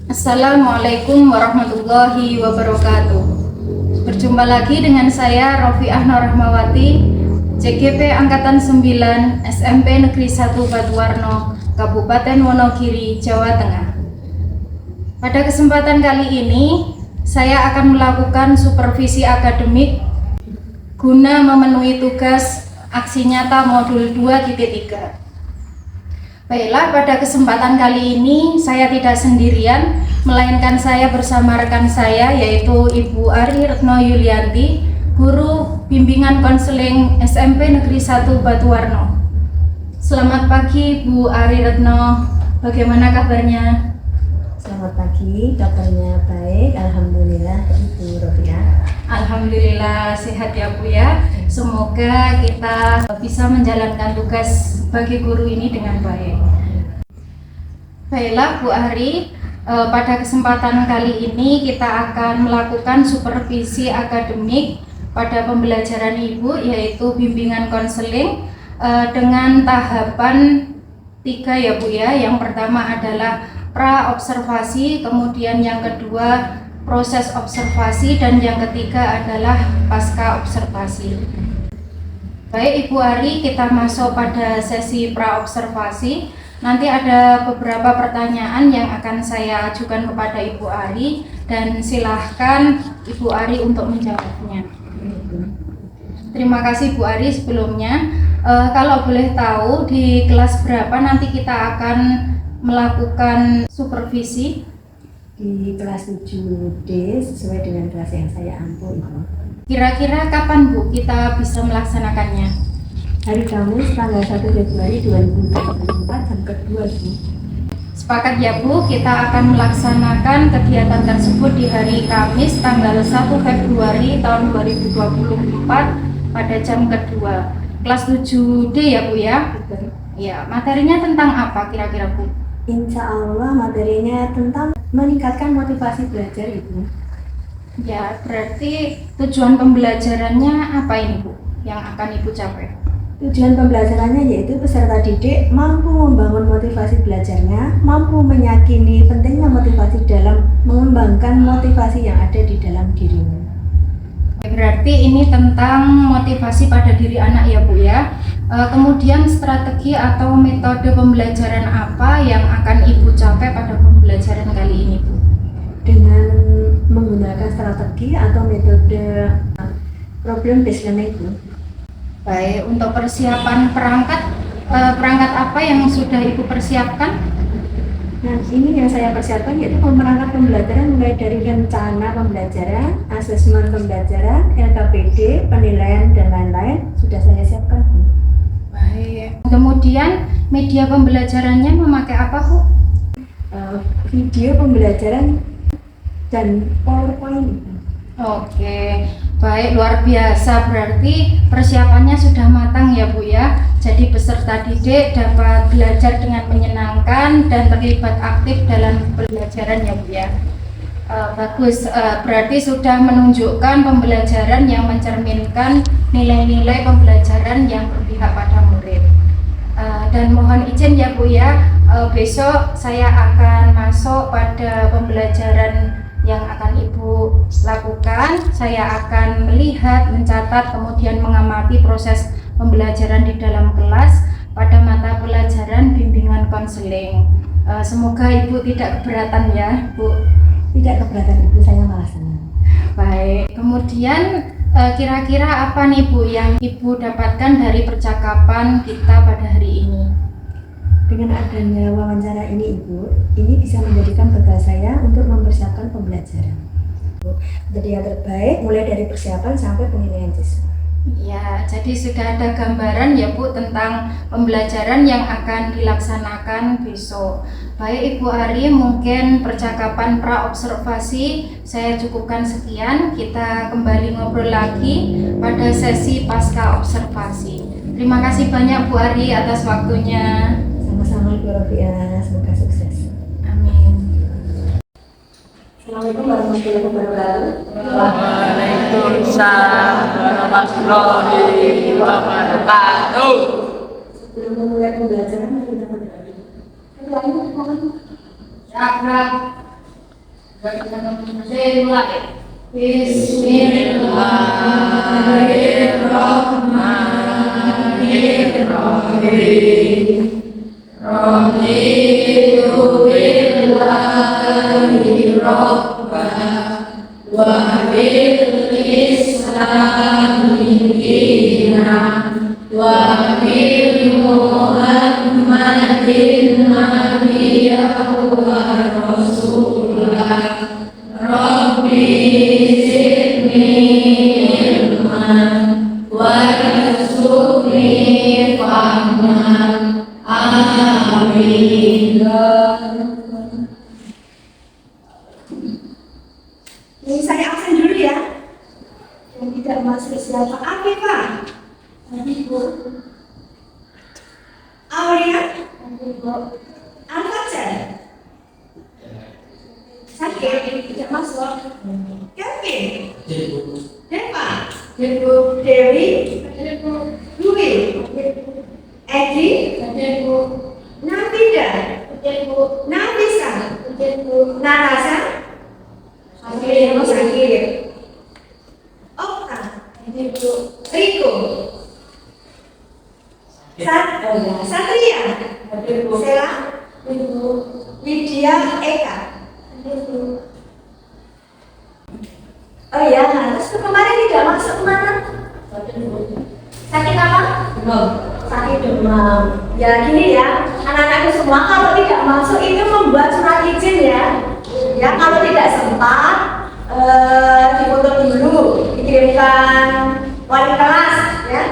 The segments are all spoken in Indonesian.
Assalamualaikum warahmatullahi wabarakatuh. Berjumpa lagi dengan saya Rofiah Nurrahmawati, CGP Angkatan 9 SMP Negeri 1 Batuwarno, Kabupaten Wonogiri, Jawa Tengah. Pada kesempatan kali ini, saya akan melakukan supervisi akademik guna memenuhi tugas aksi nyata modul 2.3. Baiklah, pada kesempatan kali ini saya tidak sendirian, melainkan saya bersama rekan saya yaitu Ibu Ari Retno Yulianti, Guru Bimbingan Konseling SMP Negeri 1 Batuwarno. Selamat pagi Bu Ari Retno, bagaimana kabarnya? Selamat pagi, kabarnya baik, alhamdulillah Ibu Rofiah. Alhamdulillah sehat ya Bu ya. Semoga kita bisa menjalankan tugas bagi guru ini dengan baik. Baiklah Bu Ari, pada kesempatan kali ini kita akan melakukan supervisi akademik pada pembelajaran Ibu, yaitu bimbingan konseling dengan tahapan 3 ya Bu ya. Yang pertama adalah pra-observasi, kemudian yang kedua proses observasi, dan yang ketiga adalah pasca observasi. Baik Ibu Ari, kita masuk pada sesi pra-observasi. Nanti ada beberapa pertanyaan yang akan saya ajukan kepada Ibu Ari, dan silahkan Ibu Ari untuk menjawabnya. Terima kasih Bu Ari sebelumnya. Kalau boleh tahu di kelas berapa nanti kita akan melakukan supervisi? Di kelas 7D sesuai dengan kelas yang saya ampu, Ibu. Kira-kira kapan Bu kita bisa melaksanakannya? Hari Kamis tanggal 1 Februari 2024 jam kedua, Bu. Sepakat ya Bu, kita akan melaksanakan kegiatan tersebut di hari Kamis tanggal 1 Februari tahun 2024 pada jam kedua. Kelas 7D ya Bu ya? Ya, materinya tentang apa kira-kira Bu? Insya Allah materinya tentang meningkatkan motivasi belajar, Ibu. Ya, berarti tujuan pembelajarannya apa ini Bu yang akan Ibu capai? Tujuan pembelajarannya yaitu peserta didik mampu membangun motivasi belajarnya, mampu meyakini pentingnya motivasi dalam mengembangkan motivasi yang ada di dalam dirinya. Berarti ini tentang motivasi pada diri anak ya Bu ya. Kemudian strategi atau metode pembelajaran apa yang akan Ibu capai pada pembelajaran kali ini Bu? Dengan menggunakan strategi atau metode problem based learning, Bu. Baik, untuk persiapan perangkat apa yang sudah Ibu persiapkan? Nah, ini yang saya persiapkan yaitu perangkat pembelajaran mulai dari rencana pembelajaran, asesmen pembelajaran, LKPD, penilaian, dan lain-lain sudah saya siapkan, Bu. Baik. Kemudian media pembelajarannya memakai apa Bu? Video pembelajaran dan PowerPoint. Oke, baik, luar biasa. Berarti persiapannya sudah matang ya Bu ya. Jadi peserta didik dapat belajar dengan menyenangkan dan terlibat aktif dalam pembelajaran ya Bu ya. Bagus, berarti sudah menunjukkan pembelajaran yang mencerminkan nilai-nilai pembelajaran yang berpihak pada murid. Dan mohon izin ya Bu ya, besok saya akan masuk pada pembelajaran yang akan Ibu lakukan. Saya akan melihat, mencatat, kemudian mengamati proses pembelajaran di dalam kelas pada mata pelajaran bimbingan konseling. Semoga Ibu tidak keberatan ya Bu. Tidak keberatan, Ibu, saya malah senang. Baik, kemudian kira-kira apa nih Bu yang Ibu dapatkan dari percakapan kita pada hari ini? Dengan adanya wawancara ini, Ibu, ini bisa menjadikan bekal saya untuk mempersiapkan pembelajaran. Jadi yang terbaik mulai dari persiapan sampai penilaian siswa. Ya, jadi sudah ada gambaran ya Bu tentang pembelajaran yang akan dilaksanakan besok. Baik Ibu Ari, mungkin percakapan pra-observasi saya cukupkan sekian. Kita kembali ngobrol lagi pada sesi pasca observasi. Terima kasih banyak Bu Ari atas waktunya. Sama-sama Ibu Rofiah, semoga sukses. Amin. Assalamualaikum warahmatullahi wabarakatuh. Waalaikumsalam warahmatullahi wabarakatuh. Sebelum memulai pembelajaran, kita berdoa. Ya, Bismillahirrahmanirrahim. Raditu billahi rabbana wa bil islami dinan wa bi Muhammadin nabiyyan wa rasulah. Rabbi zidni ilman warzuqni fahman. Amin. Ini saya absen dulu ya. Yang tidak masuk siapa? Afifah. Ibu. Aulia. Ibu. Al-Fajar. Sakit, tidak masuk. Kevin. Deva. Dewi. Dwi. Edi. Nabida. Nafisa. Narasa. Sakit. Okta. Riko. Satria. Sela. Widya Eka. Oh ya, terus kemarin tidak masuk kemana? Sakit apa? Sakit demam. Ya gini ya, anak-anakku semua kalau tidak masuk itu membuat surat izin ya. Ya kalau tidak sempat difoto dulu, dikirimkan wali kelas ya.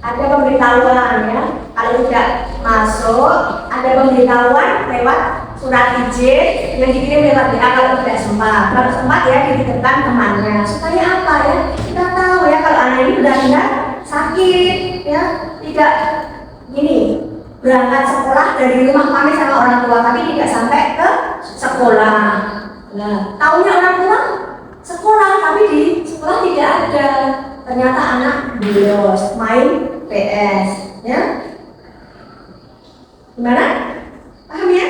Ada pemberitahuan ya. Kalau tidak masuk, ada pemberitahuan lewat surat izin yang dikirim lewat WA kalau tidak sempat. Kalau sempat ya dititipkan temannya. Supaya apa ya? Kita tahu ya kalau anak ini benar-benar sakit ya, tidak gini berangkat sekolah dari rumah pamit sama orang tua tapi tidak sampai ke sekolah. Nah, tahunya orang tua sekolah tapi di sekolah tidak ada. Ternyata anak bolos main PS ya. Gimana? Paham ya?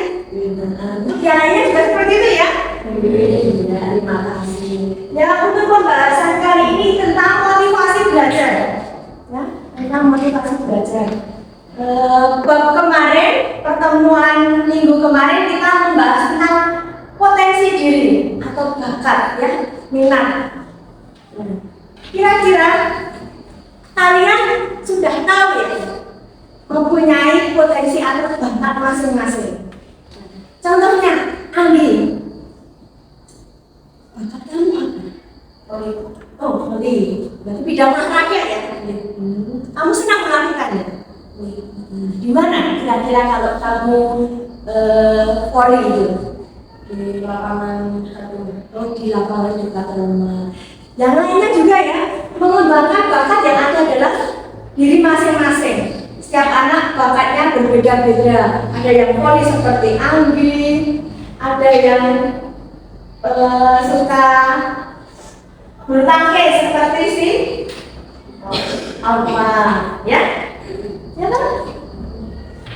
Ujiannya juga seperti itu ya? Terima kasih. Ya, untuk pembahasan kali ini tentang motivasi belajar. Ya, tentang motivasi belajar. Bab kemarin, pertemuan minggu kemarin kita membahas tentang potensi diri atau bakat ya, minat. Kira-kira kalian sudah tahu ya mempunyai potensi atau bakat masing-masing. Contohnya, Andi, bakat kamu apa? Voli. Berarti bidang olahraga ya? Kamu senang melakukannya? Di mana kira-kira kalau kamu voli itu? Di lapangan di lapangan dekat rumah. Yang lainnya juga ya, mengembangkan bakat yang ada adalah diri masing-masing. Setiap anak bakatnya berbeda-beda. Ada yang voli seperti Anggi, ada yang suka bulu tangkis seperti si Alfa, ya? Ya kan?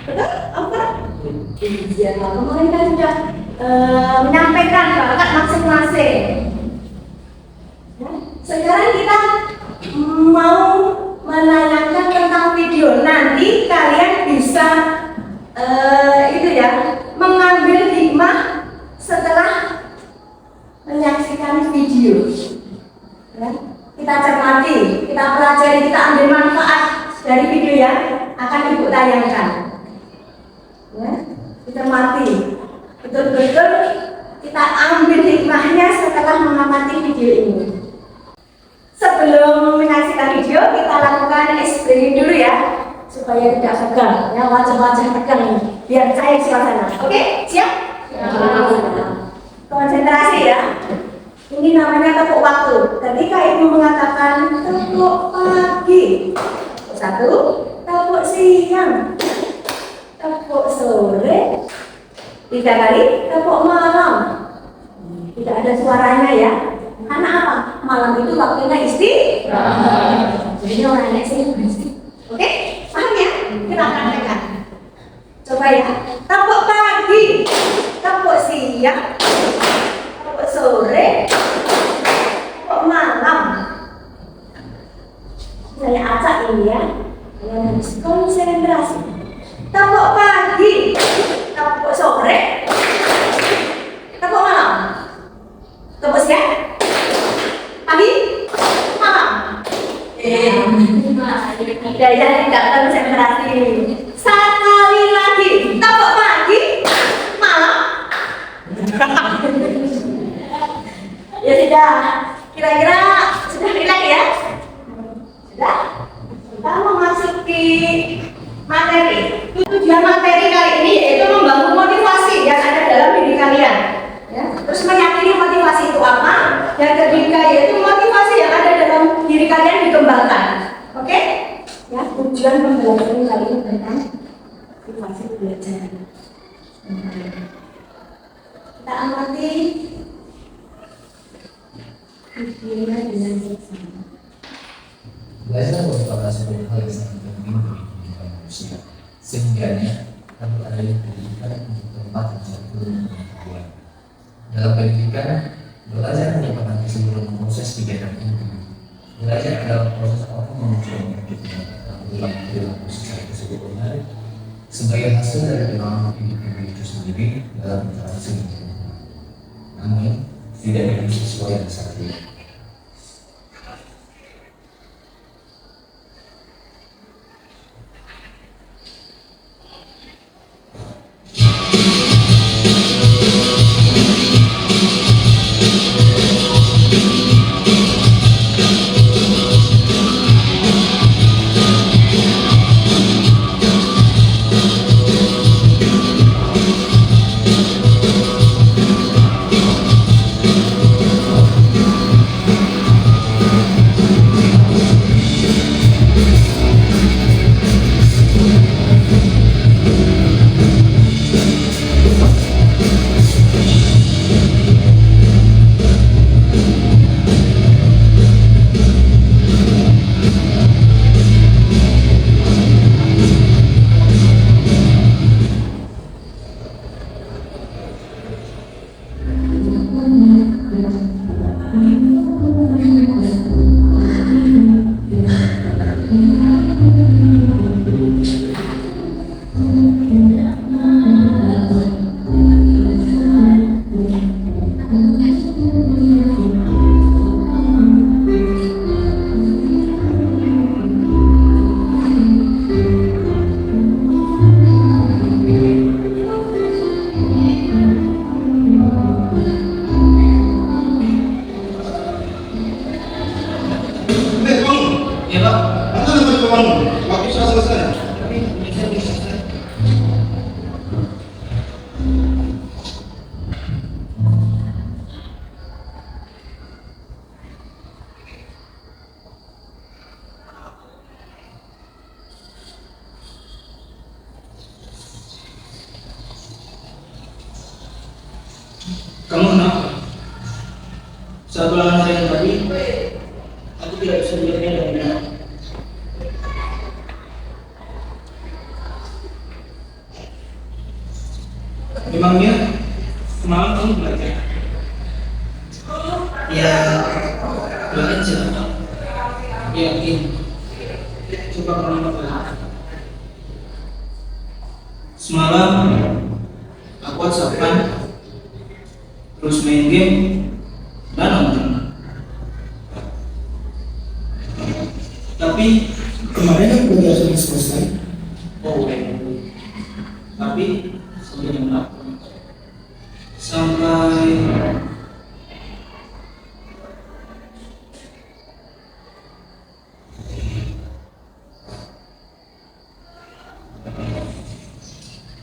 Betul? Alfa? Iya, kemarin kan sudah menyampaikan bakat masing-masing. Ya? Sekarang kita mau menanyakan tentang video. Nanti kalian bisa itu ya, mengambil hikmah setelah menyaksikan video. Ya, kita cermati, kita pelajari, kita ambil manfaat dari video yang akan ibu tayangkan. Ya, kita mati, betul-betul kita ambil hikmahnya setelah mengamati video ini. Sebelum menyaksikan video, kita lakukan ice breathing dulu ya, supaya tidak tegang, ya wajah-wajah tegang ini, biar cair suasana. Oke, siap? Ya. Konsentrasi ya. Ini namanya tepuk waktu. Ketika ibu mengatakan tepuk pagi, satu, tepuk siang, tepuk sore, 3 kali, tepuk malam. Tidak ada suaranya ya. Karena apa? Malam itu waktunya istirahat. Jadi orang yang sini berisik. Oke? Paham ya? Kita praktekkan. Coba ya. Tepuk pagi, tepuk siang, tepuk Ya, tidak konsentrasi. Sekali lagi, tepuk pagi, malam. Ya sudah, kira-kira sudah rileks ya? Sudah? Kita memasuki materi. Tujuan materi kali ini yaitu membangun motivasi yang ada dalam diri kalian. Ya. Terus meyakini motivasi itu apa? Yang ketiga yaitu motivasi yang ada dalam diri kalian dikembangkan. Oke? Ya, tujuan pembelajaran kali ini tentang motivasi belajar. Kita amati videonya dengan bersama. Belajar merupakan sebuah hal yang sangat penting bagi kehidupan manusia. Sehingganya perlu adanya pendidikan untuk tempat mencari pengetahuan. Dalam pendidikan, belajar merupakan keseluruhan proses kegiatan individu. Belajar adalah proses orang memunculkan kehidupan perilaku secara keseluruhan sebagai hasil dari pengalaman individu itu sendiri dalam interaksi dengan lingkungan. Namun, tidak dengan sesuai yang saat ini. Kamu kenapa? Saat ulangan saya tadi, aku tidak bisa melihatnya dengan benar. Memangnya semalam kamu belajar? Ya, belajar. Yakin. Coba kamu belajar. Semalam aku WhatsApp-an, terus main game dan nonton. Tapi kemarin kan kuliah sudah selesai. Oh, tapi sampai jam berapa?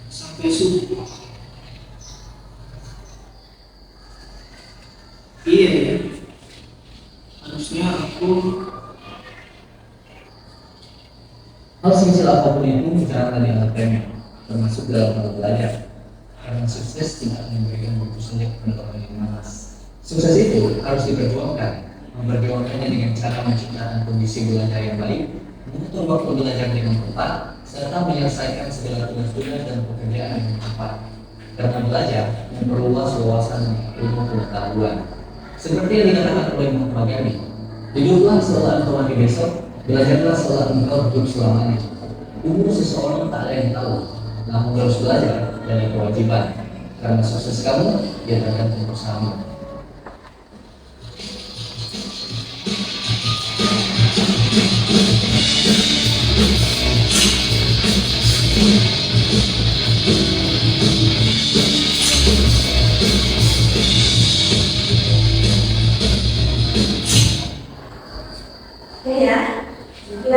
Sampai subuh. Iya ya, harusnya aku Hal sekecil apapun itu jangan dianggap termasuk dalam hal belajar. Karena sukses tidak akan memberikan begitu saja kepada orang yang malas. Sukses itu harus diperjuangkan. Memperjuangkannya dengan cara menciptakan kondisi belajar yang baik, mengatur waktu belajar dengan tepat, serta menyelesaikan segala tugas-tugas dan pekerjaan yang tepat. Karena belajar memperluas wawasan ilmu pengetahuan. Seperti yang dikatakan oleh Mahatma Gandhi, hiduplah setelah engkau mati besok, belajarlah setelah engkau hidup selamanya. Umur seseorang tak ada yang tahu, namun harus belajar dan kewajiban. Karena sukses kamu, dia tergantung bersama.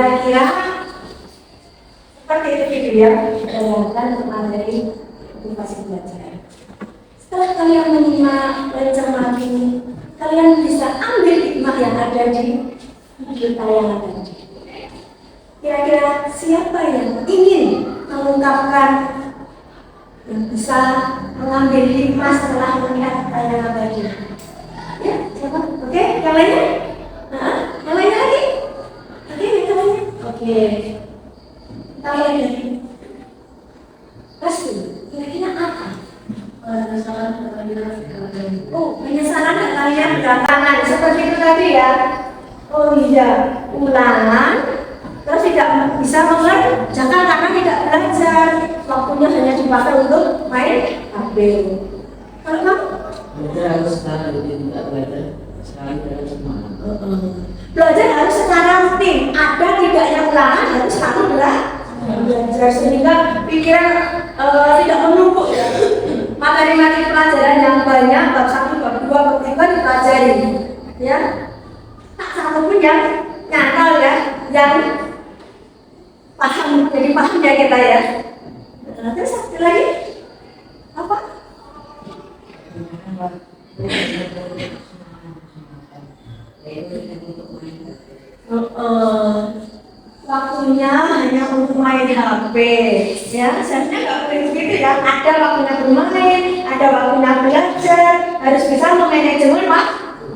Kira-kira seperti itu gitu ya, berdasarkan materi motivasi belajar. Setelah kalian menyimak dan cermati, kalian bisa ambil hikmah yang ada di video tayangan tadi. Kira-kira siapa yang ingin mengungkapkan, yang bisa mengambil hikmah setelah melihat tayangan tadi? Ya, siapa? Oke, yang lainnya? Yang lainnya lagi? Oke, yang lainnya? Oke. Kita mulai dari Restu. Kira-kira apa? Penyesalan dan kalian belakangan seperti itu tadi ya. Oh iya, ulangan terus tidak bisa mengerjakan karena tidak belajar, waktunya hanya dipakai untuk main HP. Kalau kamu? Belajar harus secara rutin, tidak belajar sekali dalam semangat. Belajar harus secara rutin, ada tidaknya ulangan harus selalu belajar sehingga pikiran tidak menumpuk ya. Materi-materi pelajaran yang banyak, bab 1, bab 2, bab 3 dipelajari ya. Tak satu pun yang nyantol ya, yang paham, jadi paham ya kita ya. Terus satu lagi apa? Waktunya hanya untuk main HP ya, seharusnya nggak boleh begitu ya. Ada waktunya bermain, ada waktunya belajar, harus bisa memanajemen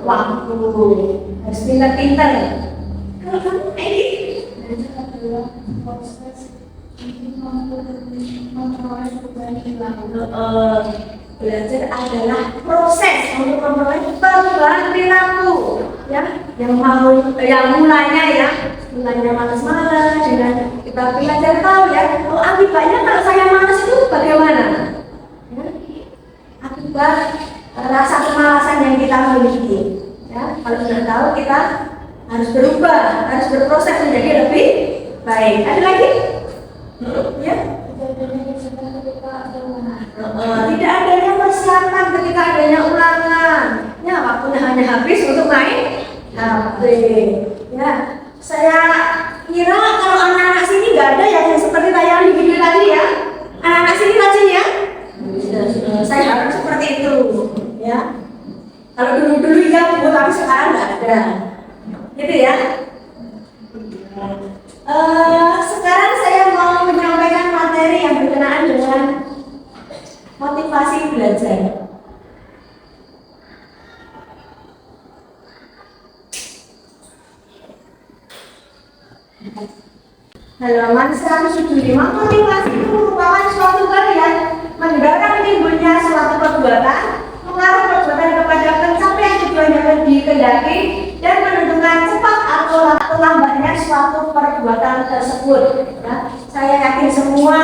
waktu, harus pintar-pintar. Kalau kamu ini belajar adalah proses untuk memperoleh perubahan perilaku ya, yang mulanya malas-malas dengan kita belajar tahu ya. Oh, akibatnya kalau saya malas itu bagaimana ya? Akibat rasa kemalasan yang kita miliki ya. Kalau sudah tahu kita harus berubah, harus berproses menjadi lebih baik. Ada lagi? Ya? Tidak adanya persiapan ketika adanya ulangan ya, waktunya hanya habis untuk main HP ya. Saya kira kalau anak-anak sini nggak ada yang seperti tayangan di video tadi ya. Anak-anak sini rajin ya. Saya harap seperti itu ya. Kalau dulu ya Bu, tapi sekarang nggak ada gitu ya. Sekarang saya mau menyampaikan materi yang berkenaan dengan motivasi belajar. Halaman 175. Motivasi itu merupakan suatu karya mendorong timbulnya suatu perbuatan, mengarah perbuatan kepada pencapaian tujuan yang dikehendaki dan menentukan cepat atau lambatnya suatu perbuatan tersebut. Ya, saya yakin semua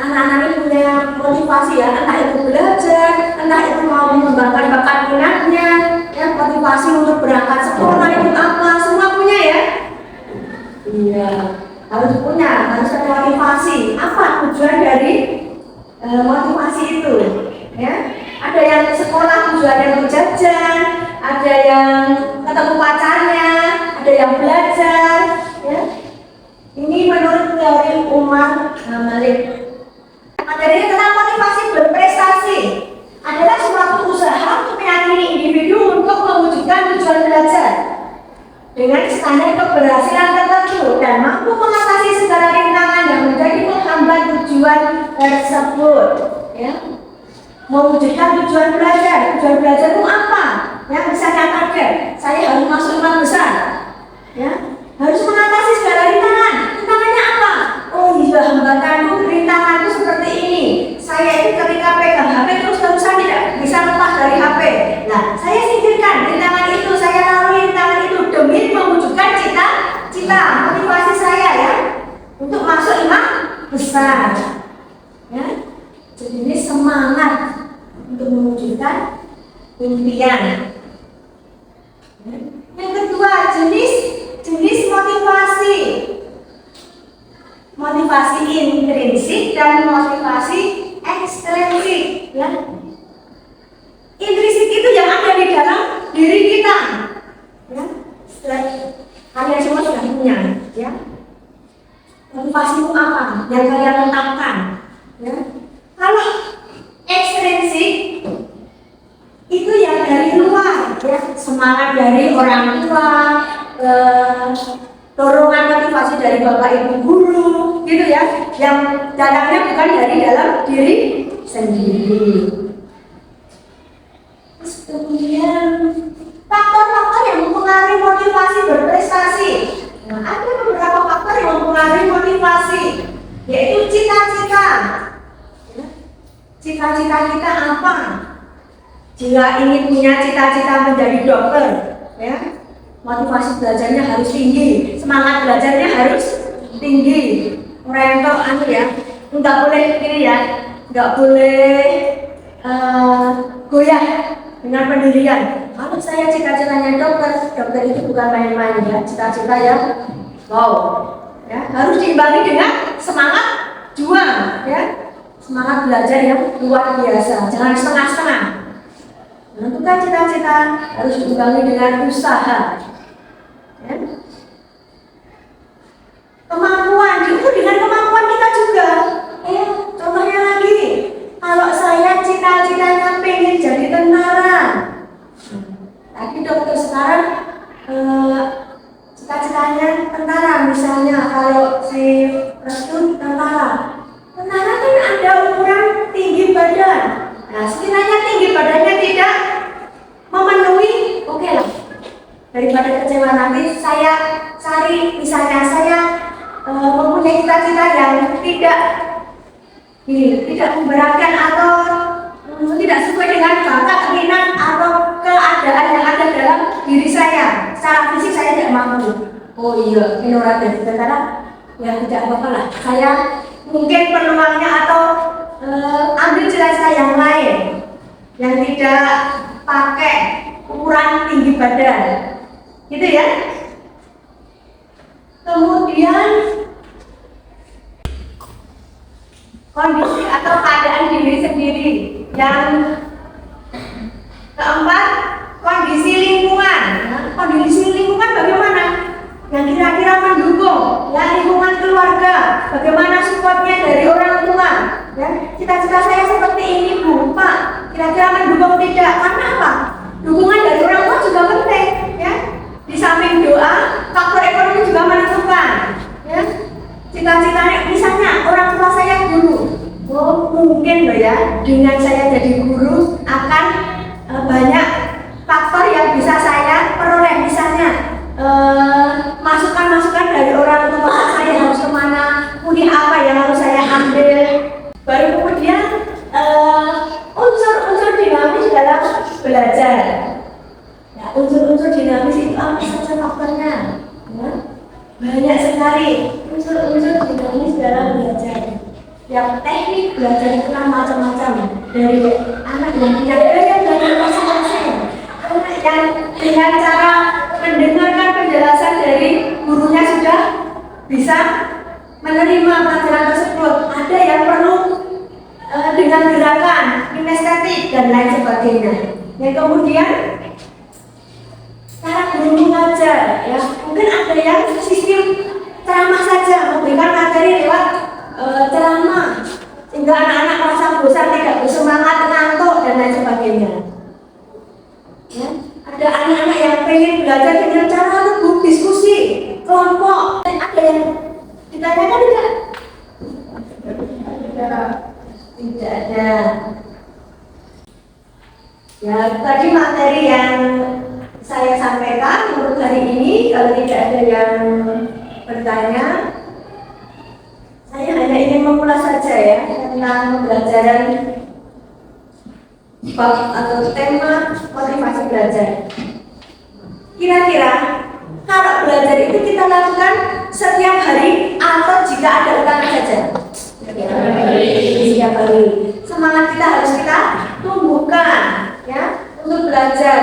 anak-anak ini punya motivasi ya, entah itu belajar, entah itu mau mengembangkan bakat minatnya, ya, motivasi untuk berangkat sekolah itu apa, semua punya ya. Iya, harus punya, harus ada motivasi. Apa tujuan dari motivasi itu? Ya, ada yang sekolah tujuannya untuk jajan, ada yang ketemu pacarnya, ada yang belajar. Ya, ini menurut teori Umar Malik. Materinya tentang motivasi berprestasi adalah suatu usaha untuk meyakini individu untuk mewujudkan tujuan belajar dengan standar keberhasilan tertentu dan mampu mengatasi segala rintangan yang menjadi penghambat tujuan tersebut. Ya, mewujudkan tujuan belajar itu apa? Yang bisa target, saya harus masuk 5 besar. Ya, harus mengatasi segala rintangan. Rintangannya apa? Oh iya, hambatanku, rintanganku seperti ini. Saya itu ketika pegang HP terus-terusan tidak bisa lepas dari HP. Nah, saya singkirkan rintangan itu, saya lalui rintangan itu demi mewujudkan cita-cita motivasi saya ya, untuk masuk 5 besar. Ya, jadi ini semangat untuk mewujudkan impian. Ya. Yang kedua, jenis motivasi intrinsik dan motivasi ekstrinsik ya. Intrinsik itu yang ada di dalam diri kita ya. Kalian motivasimu apa yang kalian tetapkan? Ya. Kalau ekstrinsik itu yang dari luar, ya, semangat dari orang tua, dorongan motivasi dari bapak ibu guru, gitu ya, yang datangnya bukan dari dalam diri sendiri. Terus kemudian faktor-faktor yang mempengaruhi motivasi berprestasi. Nah, ada beberapa faktor yang mempengaruhi motivasi, yaitu cita-cita. Cita-cita kita apa? Jika ingin punya cita-cita menjadi dokter, ya, motivasi belajarnya harus tinggi, semangat belajarnya harus tinggi. Orang yang ya, nggak boleh ini ya, nggak boleh goyah dengan pendirian. Kalau saya cita-citanya dokter, dokter itu bukan main-main ya, cita-cita ya, wow, ya, harus diimbangi dengan semangat juang, ya. Semangat belajar yang luar biasa, jangan setengah-setengah. Menentukan cita-cita harus diimbangi dengan usaha. Ya. Kemampuan diukur dengan kemampuan kita juga. Contohnya lagi, kalau saya cita-citanya pengen jadi tentara, tadi dokter sekarang cita-citanya tentara, misalnya kalau si restu tentara. Tentara kan ada ukuran tinggi badan. Nah, sekiranya tinggi badannya tidak memenuhi, oke lah. Daripada kecewa nanti saya cari, misalnya saya mempunyai cita-cita yang tidak memberatkan atau tidak sesuai dengan bakat, minat atau keadaan yang ada dalam diri saya. Secara fisik saya tidak mampu. Oh iya, ini orang jadi tentara, ya tidak apa-apa lah. Saya mungkin peluangnya atau ambil cita-cita yang lain yang tidak pakai ukuran tinggi badan, gitu ya. Kemudian kondisi atau keadaan diri sendiri. Yang keempat, kondisi lingkungan. Nah, kondisi lingkungan bagaimana? Yang kira-kira mendukung, ya, lingkungan keluarga, bagaimana supportnya dari orang tua, ya. Cita-cita saya seperti ini Bu, Pak, kira-kira mendukung tidak? Karena apa? Dukungan dari orang tua juga penting, ya. Di samping doa, faktor ekonomi juga menentukan, ya. Cita-citanya, misalnya orang tua saya guru, oh mungkin loh ya, dengan saya jadi guru akan banyak faktor yang bisa saya peroleh, misalnya masukan-masukan dari orang tua saya harus kemana, kuliah apa yang harus saya ambil. Baru kemudian unsur-unsur dinamis dalam belajar. Ya, unsur-unsur dinamis itu apa saja faktornya? Ya, banyak sekali unsur-unsur dinamis dalam belajar. Yang teknik belajar itu kan macam-macam, dari anak yang punya gaya belajar masing-masing, anak yang dengan cara mendengarkan penjelasan dari gurunya sudah bisa menerima pelajaran tersebut. Ada yang perlu dengan gerakan, kinestetik dan lain sebagainya. Yang kemudian cara guru mengajar, ya, mungkin ada yang sistem ceramah saja, memberikan materi lewat ceramah, sehingga anak-anak merasa bosan, tidak bersemangat, ngantuk dan lain sebagainya. Ya. Ada anak-anak yang pengen belajar dengan cara lebih diskusi, kelompok. Ada yang ditanyakan tidak? Tidak ada. Ya, tadi materi yang saya sampaikan untuk hari ini, kalau tidak ada yang bertanya, saya hanya ingin mengulas saja ya tentang pembelajaran atau tema motivasi belajar. Kira-kira kalau belajar itu kita lakukan setiap hari atau jika ada ulangan saja? Setiap hari. Semangat kita harus kita tumbuhkan, ya, untuk belajar.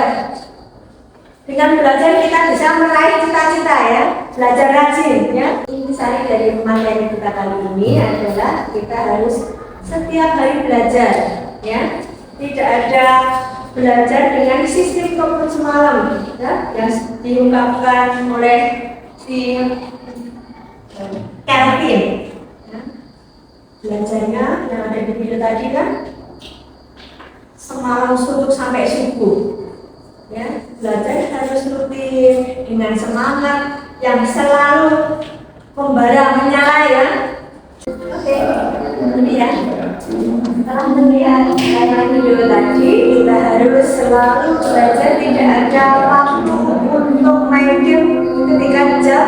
Dengan belajar kita bisa meraih cita-cita, ya, belajar rajin, ya. Intisari dari materi kita kali ini adalah kita harus setiap hari belajar, ya. Tidak ada belajar dengan sistem kebun semalam, ya, yang diungkapkan oleh si Kelvin. belajarnya yang ada di video tadi kan semalam suntuk sampai subuh. Ya, belajar harus rutin dengan semangat yang selalu membara menyala ya. Oke, kemudian setelah melihat tayangan video tadi, kita harus selalu belajar, tidak ada waktu untuk main game ketika jam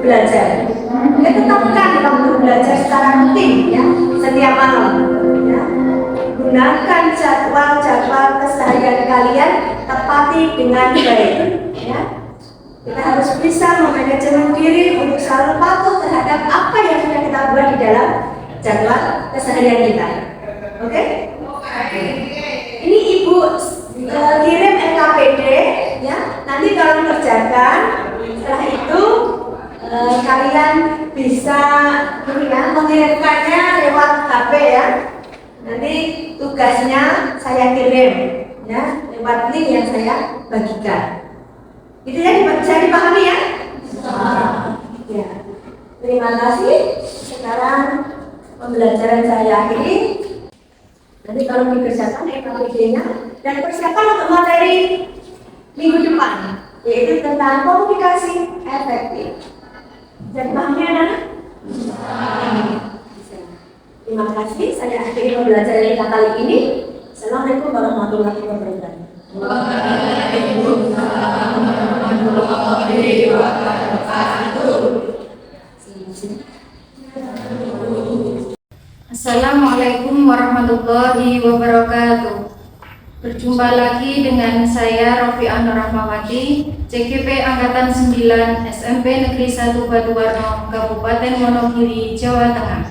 belajar. Tetapkan waktu belajar secara rutin ya, setiap malam ya. Gunakan jadwal keseharian kalian, tepati dengan baik ya. Kita harus bisa memanajemen diri untuk selalu patuh terhadap apa yang sudah kita buat di dalam jadwal keseharian kita. Oke? Ini Ibu kirim LKPD ya. Nanti tolong kerjakan. Setelah itu kalian bisa mengirimkannya lewat HP ya. Nanti tugasnya saya kirim ya lewat link yang saya bagikan. Itu ya, bisa dipahami ya? Ya. Terima kasih. Sekarang pembelajaran saya akhiri. Nanti tolong dikerjakan LKPD-nya dan persiapan untuk materi minggu depan, yaitu tentang komunikasi efektif. Jadi pahamnya anak-anak? Terima kasih. Saya akhiri pembelajaran kita kali ini. Assalamualaikum warahmatullahi wabarakatuh. Assalamualaikum warahmatullahi wabarakatuh. Berjumpa lagi dengan saya Rofi'ah Nur Rahmawati, CGP Angkatan 9 SMP Negeri 1 Batuwarno, Kabupaten Wonogiri, Jawa Tengah.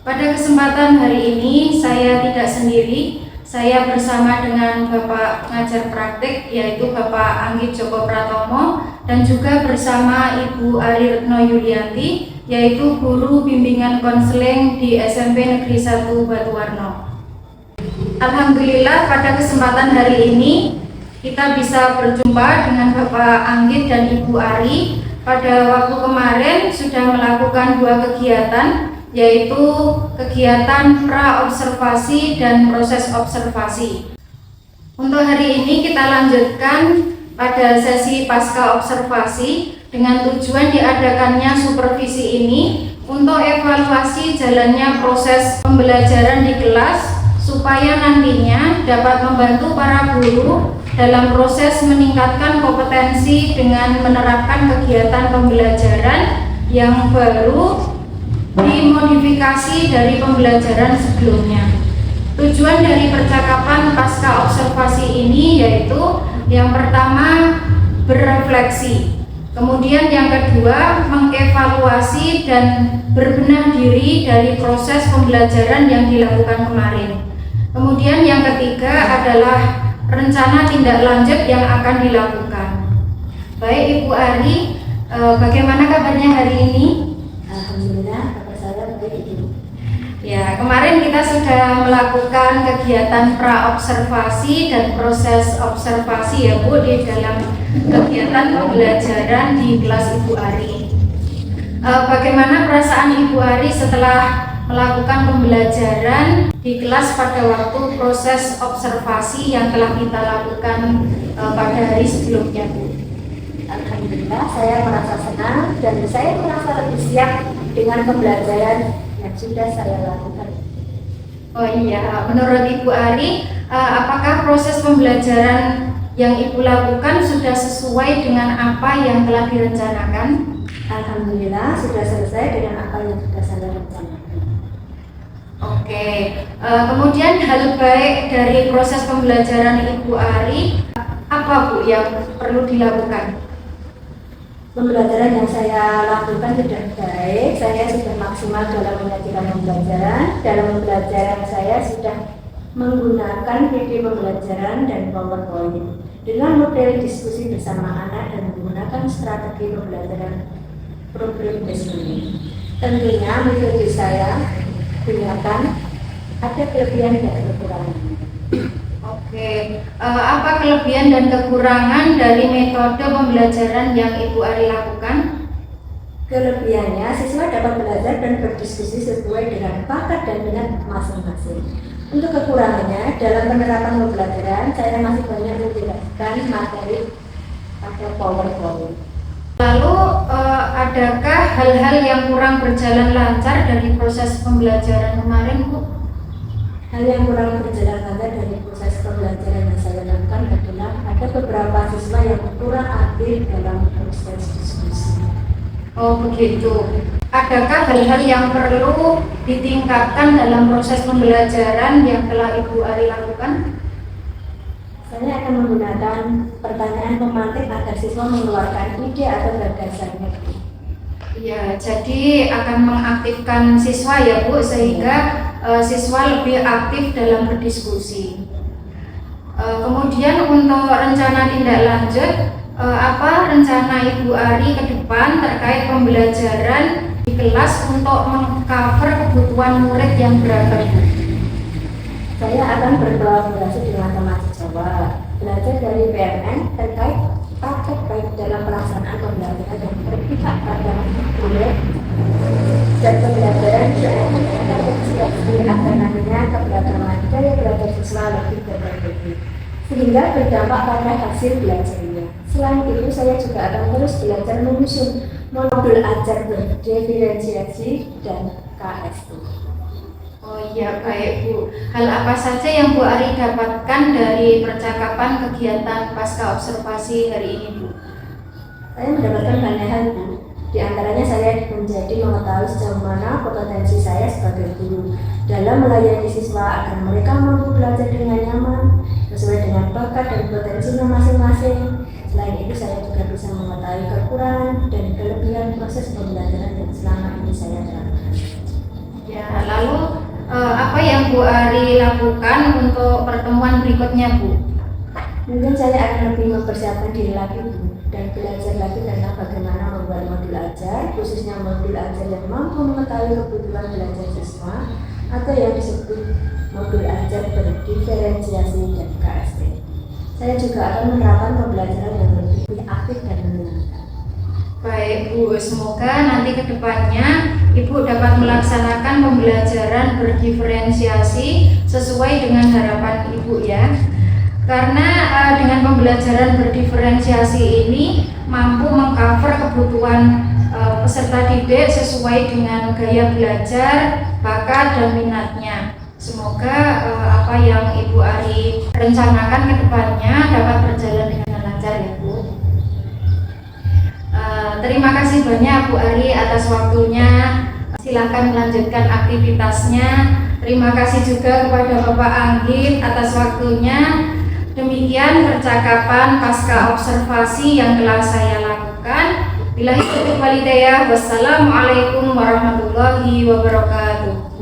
Pada kesempatan hari ini saya tidak sendiri, saya bersama dengan Bapak Pengajar Praktik yaitu Bapak Anggit Joko Pratomo dan juga bersama Ibu Ari Retno Yulianti yaitu guru bimbingan konseling di SMP Negeri 1 Batuwarno. Alhamdulillah pada kesempatan hari ini kita bisa berjumpa dengan Bapak Anggit dan Ibu Ari. Pada waktu kemarin sudah melakukan 2 kegiatan, yaitu kegiatan pra-observasi dan proses observasi. Untuk hari ini kita lanjutkan pada sesi pasca observasi dengan tujuan diadakannya supervisi ini untuk evaluasi jalannya proses pembelajaran di kelas supaya nantinya dapat membantu para guru dalam proses meningkatkan kompetensi dengan menerapkan kegiatan pembelajaran yang baru dimodifikasi dari pembelajaran sebelumnya. Tujuan dari percakapan pasca observasi ini yaitu yang pertama berefleksi, kemudian yang kedua mengevaluasi dan berbenah diri dari proses pembelajaran yang dilakukan kemarin. Kemudian yang ketiga adalah rencana tindak lanjut yang akan dilakukan. Baik Ibu Ari, bagaimana kabarnya hari ini? Alhamdulillah, kabar saya baik Ibu. Ya, kemarin kita sudah melakukan kegiatan pra-observasi dan proses observasi ya Bu di dalam kegiatan pembelajaran di kelas Ibu Ari. Bagaimana perasaan Ibu Ari setelah melakukan pembelajaran di kelas pada waktu proses observasi yang telah kita lakukan pada hari sebelumnya Bu? Alhamdulillah, saya merasa senang dan saya merasa lebih siap dengan pembelajaran yang sudah saya lakukan. Oh iya, menurut Ibu Ari, apakah proses pembelajaran yang Ibu lakukan sudah sesuai dengan apa yang telah direncanakan? Alhamdulillah, sudah selesai dengan apa yang sudah saya rencanakan. Oke, kemudian hal baik dari proses pembelajaran Ibu Ari, apa Bu yang perlu dilakukan? Pembelajaran yang saya lakukan sudah baik, saya sudah maksimal dalam menyajikan pembelajaran. Dalam pembelajaran saya sudah menggunakan video pembelajaran dan PowerPoint dengan model diskusi bersama anak dan menggunakan strategi pembelajaran problem listening. Tentunya metode saya gunakan ada kelebihan dan kekurangan. Oke, apa kelebihan dan kekurangan dari metode pembelajaran yang Ibu Ari lakukan? Kelebihannya, siswa dapat belajar dan berdiskusi sesuai dengan bakat dan minat masing-masing. Untuk kekurangannya, dalam penerapan pembelajaran, saya masih banyak menjelaskan materi pada PowerPoint. Lalu adakah hal-hal yang kurang berjalan lancar dari proses pembelajaran kemarin, Bu? Hal yang kurang berjalan lancar dari proses pembelajaran yang saya lakukan adalah ada beberapa siswa yang kurang aktif dalam proses diskusi. Oh begitu. Adakah hal-hal yang perlu ditingkatkan dalam proses pembelajaran yang telah Ibu Ari lakukan? Saya akan menggunakan pertanyaan pemantik agar siswa mengeluarkan ide atau gagasannya. Ya, jadi akan mengaktifkan siswa ya Bu, sehingga siswa lebih aktif dalam berdiskusi. Kemudian untuk rencana tindak lanjut, apa rencana Ibu Ari ke depan terkait pembelajaran di kelas untuk mengcover kebutuhan murid yang beragam, Bu? Saya akan berkolaborasi dengan teman sejawat, belajar dari BMN terkait praktek baik dalam pelaksanaan pembelajaran dan berpihak pada murid dan pembelajaran agar nantinya keberagaman daya belajar siswa lebih terpenuhi sehingga berdampak pada hasil belajarnya. Selain itu, saya juga akan terus belajar menyusun modul ajar berdiferensiasi dan KST. Oh iya, baik Bu. Hal apa saja yang Bu Ari dapatkan dari percakapan kegiatan pasca observasi hari ini, Bu? Saya mendapatkan banyak hal, Bu. Di antaranya saya menjadi mengetahui sejauh mana potensi saya sebagai guru dalam melayani siswa agar mereka mampu belajar dengan nyaman, sesuai dengan bakat dan potensinya masing-masing. Selain itu, saya juga bisa mengetahui kekurangan dan kelebihan proses pembelajaran yang selama ini saya terapkan. Ya, lalu apa yang Bu Ari lakukan untuk pertemuan berikutnya, Bu? Mungkin saya akan lebih mempersiapkan diri lagi, Bu, dan belajar lagi tentang bagaimana membuat modul ajar, khususnya modul ajar yang mampu mengetahui kebutuhan belajar siswa atau yang disebut modul ajar berdiferensiasi dan KST. Saya juga akan menerapkan pembelajaran yang lebih aktif dan menyenangkan. Baik Bu, semoga nanti ke depannya Ibu dapat melaksanakan pembelajaran berdiferensiasi sesuai dengan harapan Ibu ya. Karena dengan pembelajaran berdiferensiasi ini mampu mengcover kebutuhan peserta didik sesuai dengan gaya belajar, bakat dan minatnya. Semoga apa yang Ibu Ari rencanakan ke depannya dapat berjalan dengan lancar ya Bu. Terima kasih banyak Bu Ari atas waktunya. Silakan melanjutkan aktivitasnya. Terima kasih juga kepada Bapak Anggit atas waktunya. Demikian percakapan pasca observasi yang telah saya lakukan. Billahi taufiq wal hidayah. Wassalamualaikum warahmatullahi wabarakatuh.